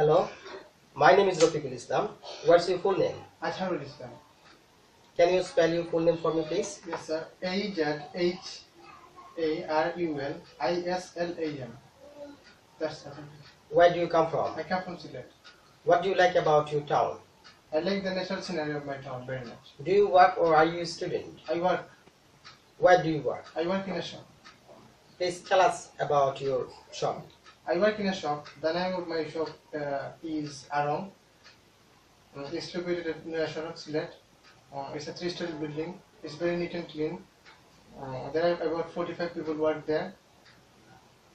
Hello, my name is Rafiqul Islam. What's your full name? Untitled Islam. Can you spell your full name for me, please? Yes, sir. Azharuslam. That's it. Where do you come from? I come from Sylhet. What do you like about your town? I like the natural scenery of my town very much. Do you work or are you a student? I work. Where do you work? I work in a shop. Please tell us about your shop. I work in a shop. The name of my shop is Arong. It's located at Shahar Sylhet. It's a 3-story building. It's very neat and clean. There are about 45 people work there,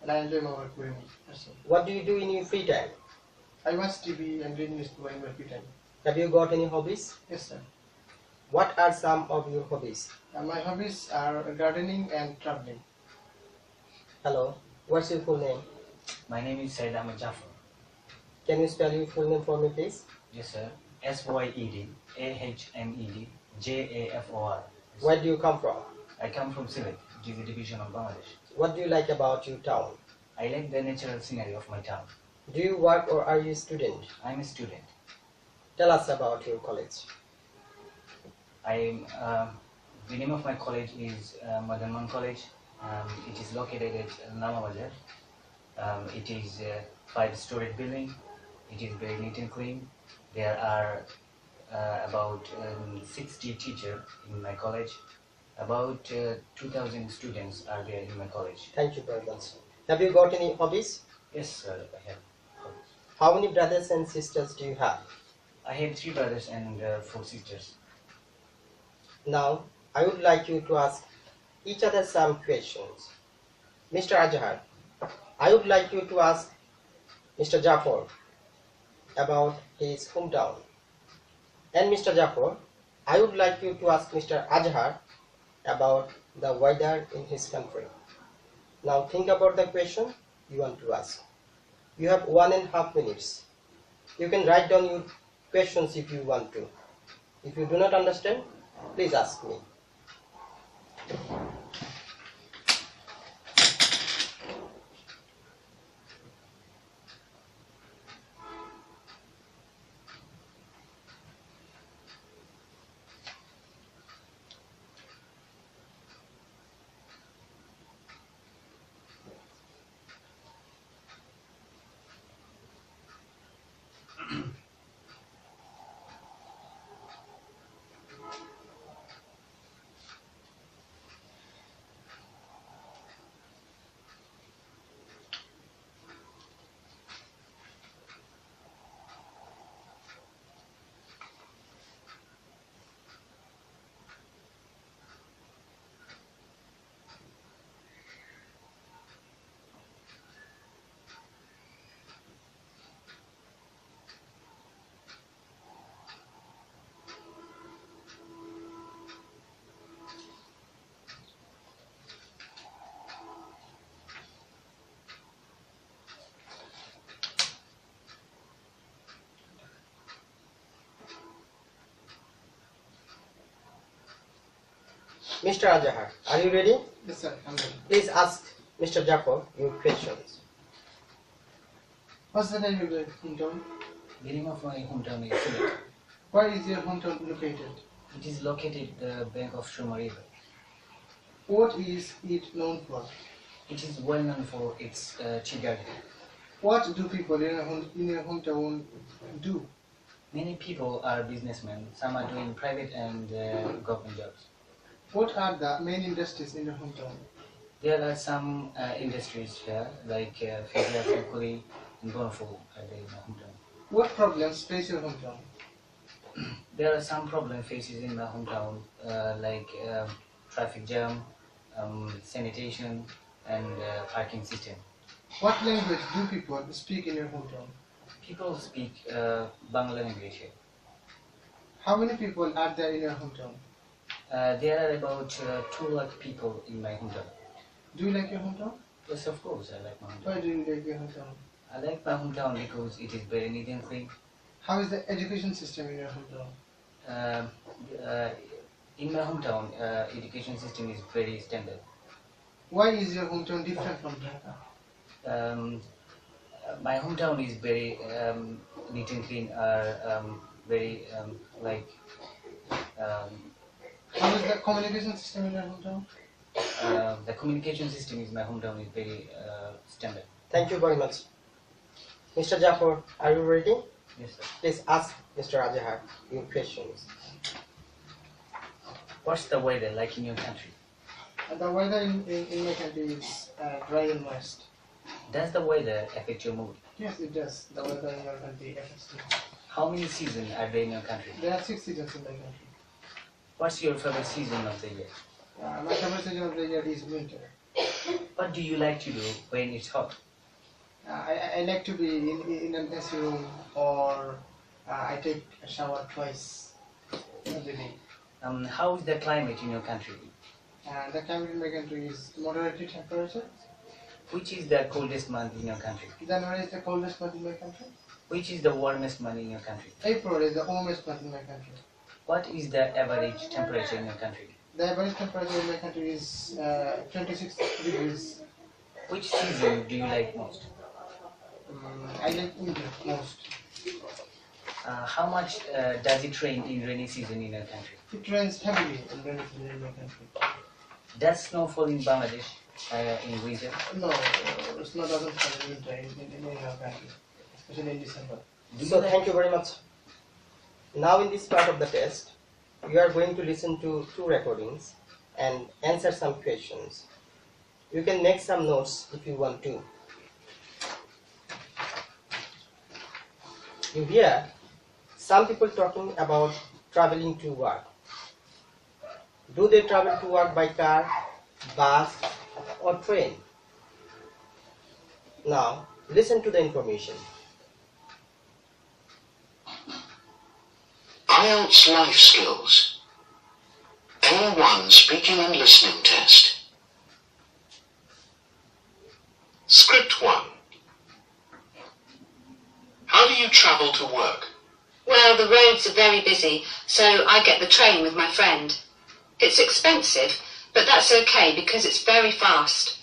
and I enjoy my work very much. That's all. What do you do in your free time? I watch TV and read newspaper in my free time. Have you got any hobbies? Yes, sir. What are some of your hobbies? My hobbies are gardening and traveling. Hello, what's your full name? My name is Syed Jafar. Can you spell your full name for me, please? Yes, sir. SYEDAHMEDJAFOR. Where do you come from? I come from Sylhet, it is a division of Bangladesh. What do you like about your town? I like the natural scenery of my town. Do you work or are you a student? I am a student. Tell us about your college. The name of my college is Madanman College. It is located at Namabazar. It is a 5-story building. It is very neat and clean. There are about 60 teachers in my college. About 2,000 students are there in my college. Thank you very much. Have you got any hobbies? Yes, sir, I have hobbies. How many brothers and sisters do you have? I have 3 brothers and 4 sisters. Now, I would like you to ask each other some questions. Mr. Azhar, I would like you to ask Mr. Jafar about his hometown. And Mr. Jafar, I would like you to ask Mr. Azhar about the weather in his country. Now think about the question you want to ask. You have 1.5 minutes. You can write down your questions if you want to. If you do not understand, please ask me. Mr. Azhar, are you ready? Yes, sir. I'm ready. Please ask Mr. Jafar your questions. What's the name of your hometown? The name of my hometown is Sylhet. Where is your hometown located? It is located at the bank of Shuma River. What is it known for? It is well known for its tea garden. What do people in your hometown do? Many people are businessmen. Some are doing private and government jobs. What are the main industries in your hometown? There are some industries here, like Fizia, Fakuli, and Bonaful are there in my hometown. What problems face your hometown? There are some problem faces in my hometown, like traffic jam, sanitation, and parking system. What language do people speak in your hometown? People speak Bangla language here. How many people are there in your hometown? There are about 2 lakh people in my hometown. Do you like your hometown? Yes, of course, I like my Why hometown. do you like your hometown? I like my hometown because it is very neat and clean. How is the education system in your hometown? In my hometown, education system is very standard. Why is your hometown different from Dhaka? My hometown is very neat and clean. Very like How is the communication system in your hometown? the communication system is my hometown is very standard. Thank you very much. Mr. Jafar, are you ready? Yes, sir. Please ask Mr. Ajahar your questions. What's the weather like in your country? The weather in my country is dry and moist. Does the weather affect your mood? Yes, it does. The weather in your country affects me. How many seasons are there in your country? There are 6 seasons in my country. What's your favorite season of the year? My favorite season of the year is winter. What do you like to do when it's hot? I like to be in an AC room, or I take a shower twice every day. How is the climate in your country? The climate in my country is moderate temperature. Which is the coldest month in your country? January is the coldest month in my country. Which is the warmest month in your country? April is the warmest month in my country. What is the average temperature in your country? The average temperature in my country is 26 degrees. Which season do you like most? I like winter most. How much does it rain in rainy season in your country? It rains heavily in rainy season in my country. Does snow fall in Bangladesh in winter? No, snow doesn't fall in winter in our country, especially in December. So thank you very much. Now in this part of the test, you are going to listen to 2 recordings and answer some questions. You can make some notes if you want to. You hear some people talking about traveling to work. Do they travel to work by car, bus, or train? Now, listen to the information. IELTS Life Skills A1 Speaking and Listening Test. Script 1. How do you travel to work? Well, the roads are very busy, so I get the train with my friend. It's expensive, but that's okay because it's very fast.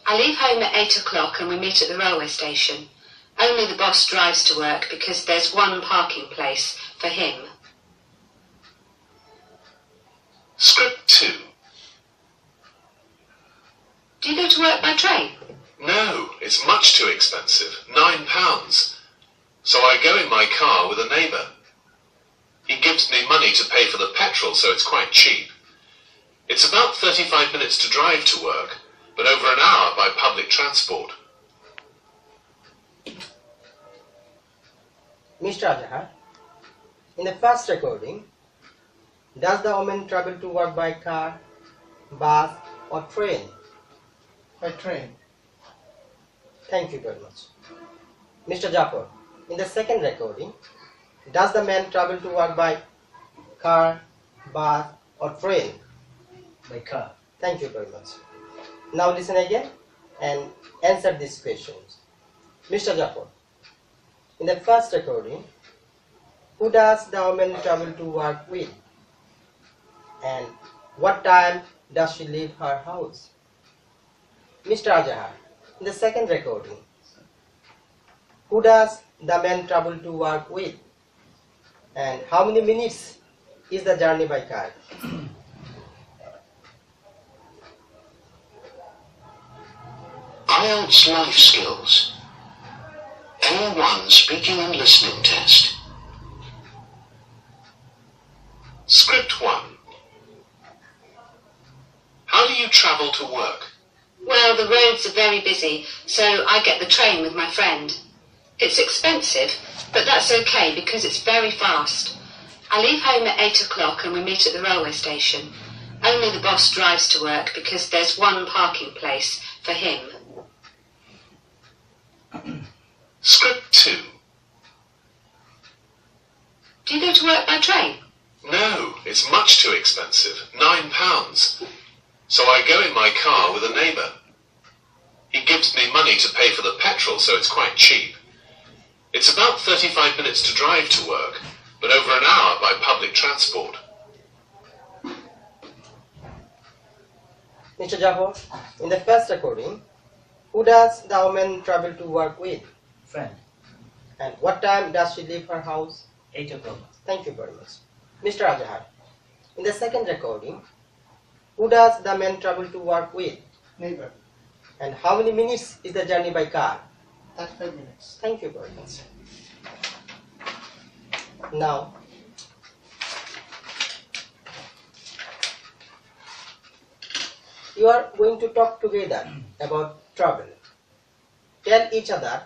I leave home at 8 o'clock and we meet at the railway station. Only the boss drives to work because there's one parking place for him. Script 2. Do you go to work by train? No, it's much too expensive, £9. So I go in my car with a neighbour. He gives me money to pay for the petrol, so it's quite cheap. It's about 35 minutes to drive to work, but over an hour by public transport. Mr. Ajahar, in the first recording, does the woman travel to work by car, bus, or train? By train. Thank you very much. Mr. Jafar, in the second recording, does the man travel to work by car, bus, or train? By car. Thank you very much. Now listen again and answer these questions. Mr. Jafar, in the first recording, who does the woman travel to work with? And what time does she leave her house? Mr. Ajahar, in the second recording, who does the man travel to work with? And how many minutes is the journey by car? IELTS Life Skills A1 Speaking and Listening Test. Script 1. How do you travel to work? Well, the roads are very busy, so I get the train with my friend. It's expensive, but that's okay because it's very fast. I leave home at 8 o'clock and we meet at the railway station. Only the boss drives to work because there's one parking place for him. Script 2. Do you go to work by train? No, it's much too expensive, £9. So I go in my car with a neighbour. He gives me money to pay for the petrol, so it's quite cheap. It's about 35 minutes to drive to work, but over an hour by public transport. Mr. Jafar, in the first recording, who does the woman travel to work with? Friend. And what time does she leave her house? 8 o'clock. Thank you very much. Mr. Azhar, in the second recording, who does the man travel to work with? Neighbor. And how many minutes is the journey by car? 35 minutes. Thank you very much. Now, you are going to talk together about travel. Tell each other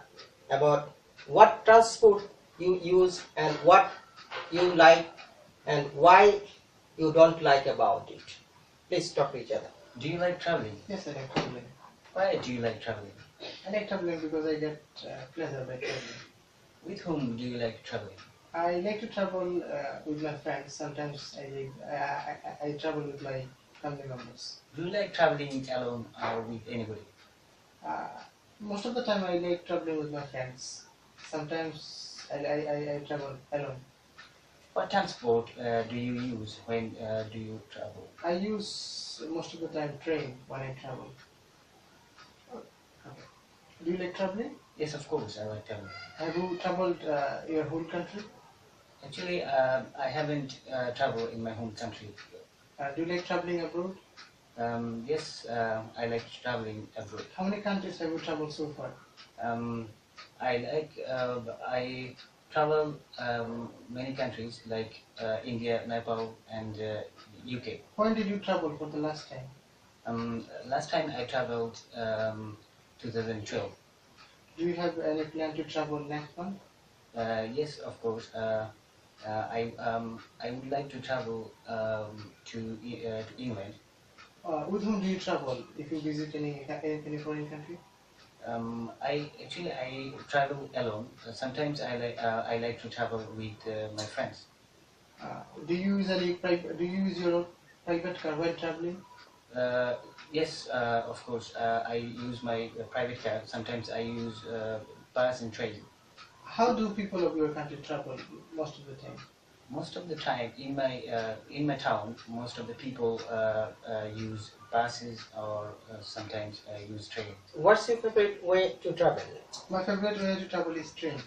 about what transport you use and what you like and why you don't like about it. Please talk to each other. Do you like traveling? Yes, I like traveling. Why do you like traveling? I like traveling because I get pleasure by traveling. With whom do you like traveling? I like to travel with my friends. Sometimes I travel with my family members. Do you like traveling alone or with anybody? Most of the time I like traveling with my friends. Sometimes I travel alone. What transport do you use when do you travel? I use most of the time train when I travel. Okay. Do you like traveling? Yes, of course, I like traveling. Have you traveled your whole country? Actually, I haven't traveled in my home country. Do you like traveling abroad? Yes, I like traveling abroad. How many countries have you traveled so far? I travel many countries like India, Nepal, and UK. When did you travel for the last time? Last time I traveled 2012. Do you have any plan to travel next month? Yes, of course. I would like to travel to England. With whom do you travel if you visit any foreign country? I travel alone. Sometimes I like to travel with my friends. Do you use your private car while traveling? Yes, of course. I use my private car. Sometimes I use bus and train. How do people of your country travel most of the time? Most of the time in my town, most of the people use buses or sometimes use train. What's your favorite way to travel? My favorite way to travel is train.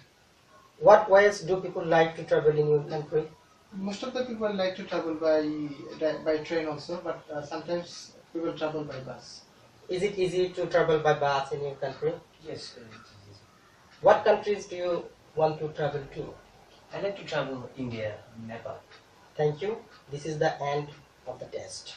What ways do people like to travel in your country? Most of the people like to travel by train also, but sometimes people travel by bus. Is it easy to travel by bus in your country? Yes. What countries do you want to travel to? I like to travel India, Nepal. Thank you. This is the end of the test.